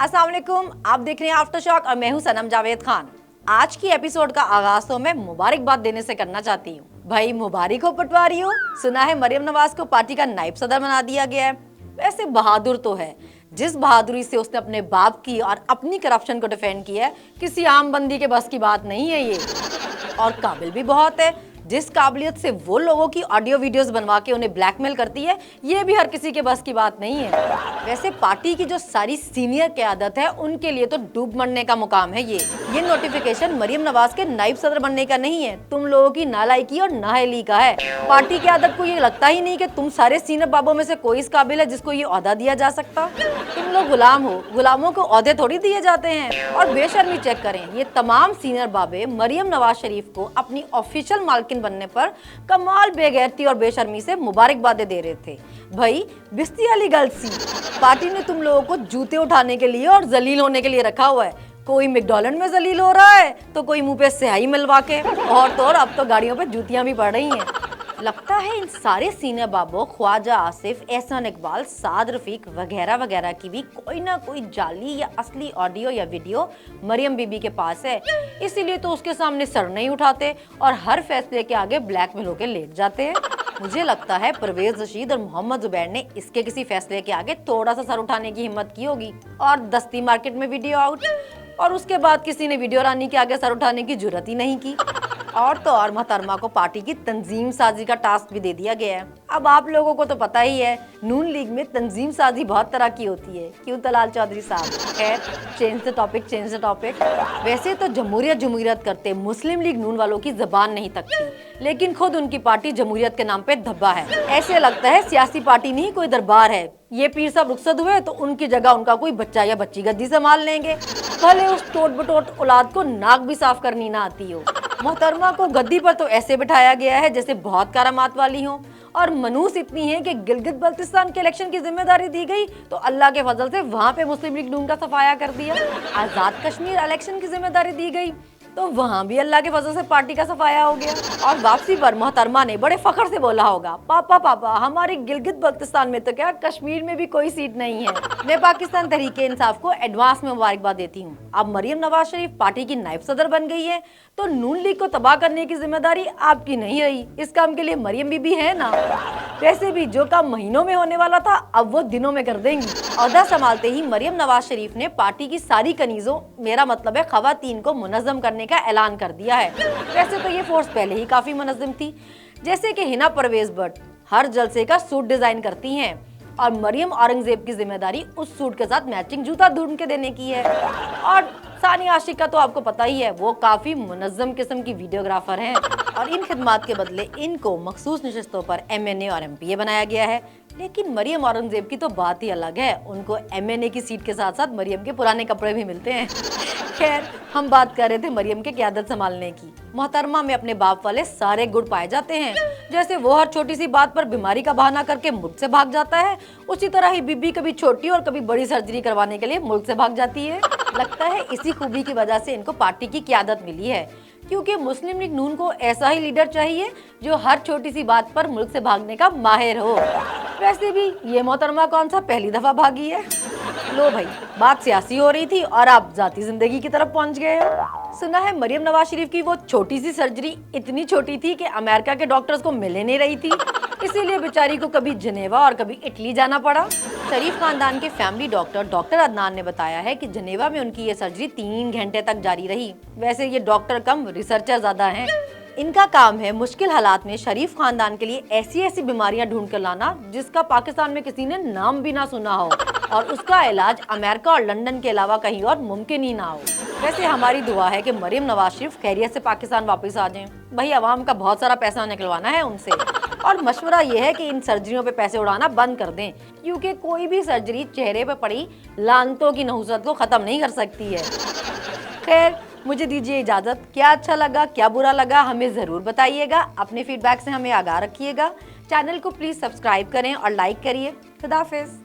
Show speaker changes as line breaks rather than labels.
अस्सलाम वालेकुम, आप देख रहे हैं आफ्टर शॉक और मैं हूं सनम जावेद खान। आज की एपिसोड का आगाज तो मैं मुबारकबाद देने से करना चाहती हूँ। भाई मुबारक हो पटवारी हो, सुना है मरियम नवाज को पार्टी का नायब सदर बना दिया गया है। वैसे बहादुर तो है, जिस बहादुरी से उसने अपने बाप की और अपनी करप्शन को डिफेंड किया है, किसी आम बंदी के बस की बात नहीं है ये। और काबिल भी बहुत है, जिस काबिलियत से वो लोगों की ऑडियो वीडियोस बनवा के उन्हें ब्लैकमेल करती है, ये भी हर किसी के बस की बात नहीं है। वैसे पार्टी की जो सारी सीनियर क़यादत है, उनके लिए तो डूब मरने का मुकाम है ये नोटिफिकेशन मरियम नवाज के नायब सदर बनने का नहीं है, तुम लोगों की नालायकी और नाअहली का है। पार्टी क़यादत को ये लगता ही नहीं कि तुम सारे सीनियर बाबों में से कोई इस काबिल है जिसको ये ओहदा दिया जा सकता। तुम लोग गुलाम हो, गुलामों को ओहदे थोड़ी दिए जाते हैं। और बेशर्मी चेक करें, ये तमाम सीनियर बाबे मरियम नवाज शरीफ को अपनी ऑफिशियल मालकिन बनने पर कमाल बेगैरती और बेशर्मी से मुबारकबादें दे रहे थे। भाई बिस्ती वाली गलती, पार्टी ने तुम लोगों को जूते उठाने के लिए और जलील होने के लिए रखा हुआ है। कोई मैकडॉनल्ड में जलील हो रहा है तो कोई मुंह पे स्याही मिलवा के, और तो और अब तो गाड़ियों पे जूतियां भी पड़ रही हैं। लगता है इन सारे सीनियर बाबों ख्वाजा आसिफ, एहसान इकबाल, साद रफीक वगैरह वगैरह की भी कोई ना कोई जाली या असली ऑडियो या वीडियो मरियम बीबी के पास है, इसीलिए तो उसके सामने सर नहीं उठाते और हर फैसले के आगे ब्लैकमेल होकर लेट जाते हैं। मुझे लगता है परवेज रशीद और मोहम्मद जुबैर ने इसके किसी फैसले के आगे थोड़ा सा सर उठाने की हिम्मत की होगी और दस्ती मार्केट में वीडियो आउट, और उसके बाद किसी ने वीडियो रानी के आगे सर उठाने की जुर्रत ही नहीं की। और तो और मोहतरमा को पार्टी की तंजीम साजी का टास्क भी दे दिया गया है। अब आप लोगों को तो पता ही है, नून लीग में तंजीम साजी बहुत तरह की होती है, क्यों तलाल चौधरी साहब। खैर, चेंज द टॉपिक। वैसे तो जमहूरियत करते मुस्लिम लीग नून वालों की जबान नहीं तकती, लेकिन खुद उनकी पार्टी जमहूरियत के नाम पे धब्बा है। ऐसे लगता है सियासी पार्टी नहीं कोई दरबार है। ये पीर साहब रुखसत हुए तो उनकी जगह उनका कोई बच्चा या बच्ची गद्दी संभाल लेंगे, भले उस टोट बटोट औलाद को नाक भी साफ करनी ना आती हो। मोहतरमा को गद्दी पर तो ऐसे बिठाया गया है जैसे बहुत करामात वाली हो, और मनूस इतनी है कि गिलगित बल्तिस्तान के इलेक्शन की जिम्मेदारी दी गई तो अल्लाह के फजल से वहाँ पे मुस्लिम लीग नून का सफाया कर दिया। आजाद कश्मीर इलेक्शन की जिम्मेदारी दी गई तो वहाँ भी अल्लाह के फजल से पार्टी का सफाया हो गया। और वापसी पर मोहतरमा ने बड़े फख्र से बोला होगा, पापा हमारे गिलगित बल्तिस्तान में तो क्या कश्मीर में भी कोई सीट नहीं है। मैं पाकिस्तान तहरीके इंसाफ को एडवांस में मुबारकबाद देती हूँ। अब मरियम नवाज शरीफ पार्टी की नायब सदर बन गई है तो नून लीग को तबाह करने की जिम्मेदारी आपकी नहीं रही, इस काम के लिए मरियम बीबी है ना। वैसे भी जो काम महीनों में होने वाला था अब वो दिनों में कर देंगी। ओहदा संभालते ही मरियम नवाज शरीफ ने पार्टी की सारी कनीजों, मेरा मतलब है खवातीन को मुनज़्ज़म करने का ऐलान कर दिया है। वैसे तो ये फोर्स पहले ही काफी मुनज़्ज़म थी, जैसे कि हिना परवेज भट्ट हर जलसे का सूट डिजाइन करती हैं और मरियम औरंगजेब की जिम्मेदारी उस सूट के साथ मैचिंग जूता ढूंढ के देने की है। और सानिया आशिक का तो आपको पता ही है, वो काफी मुनज़्ज़म किस्म की वीडियोग्राफर हैं और इन खिदमात के बदले इनको मखसूस नशिस्तों पर MNA और MPA बनाया गया है। लेकिन मरियम औरंगजेब की तो बात ही अलग है, उनको MNA की सीट के साथ साथ मरियम के पुराने कपड़े भी मिलते हैं। खैर, हम बात कर रहे थे मरियम के क़यादत संभालने की। मोहतरमा में अपने बाप वाले सारे गुण पाए जाते हैं, जैसे वो हर छोटी सी बात पर बीमारी का बहाना करके मुल्क से भाग जाता है, उसी तरह ही बीबी कभी छोटी और कभी बड़ी सर्जरी करवाने के लिए मुल्क से भाग जाती है। लगता है इसी खूबी की वजह से इनको पार्टी की क़यादत मिली है, क्योंकि मुस्लिम लीग नून को ऐसा ही लीडर चाहिए जो हर छोटी सी बात पर मुल्क से भागने का माहिर हो। वैसे भी ये मोहतरमा कौन सा पहली दफा भागी है। लो भाई, बात सियासी हो रही थी और आप जाती जिंदगी की तरफ पहुंच गए हो। सुना है मरियम नवाज शरीफ की वो छोटी सी सर्जरी इतनी छोटी थी कि अमेरिका के डॉक्टर्स को मिल नहीं रही थी, इसीलिए बेचारी को कभी जनेवा और कभी इटली जाना पड़ा। शरीफ खानदान के फैमिली डॉक्टर अदनान ने बताया है कि जनेवा में उनकी ये सर्जरी 3 घंटे तक जारी रही। वैसे ये डॉक्टर कम रिसर्चर ज्यादा हैं। इनका काम है मुश्किल हालात में शरीफ खानदान के लिए ऐसी बीमारियां ढूंढ कर लाना जिसका पाकिस्तान में किसी ने नाम भी ना सुना हो, और उसका इलाज अमेरिका और लंदन के अलावा कहीं और मुमकिन ही ना हो। वैसे हमारी दुआ है कि मरियम नवाज शरीफ खैरियत से पाकिस्तान वापस आ जाएं। भाई अवाम का बहुत सारा पैसा निकलवाना है उनसे, और मशवरा ये है कि इन सर्जरियों पे पैसे उड़ाना बंद कर दें, क्योंकि कोई भी सर्जरी चेहरे पे पड़ी लानतों की नहुसत को खत्म नहीं कर सकती है। खैर, मुझे दीजिए इजाजत। क्या अच्छा लगा क्या बुरा लगा हमें जरूर बताइएगा, अपने फीडबैक से हमें आगाह रखिएगा। चैनल को प्लीज सब्सक्राइब करें और लाइक करिए। खुदा हाफिज।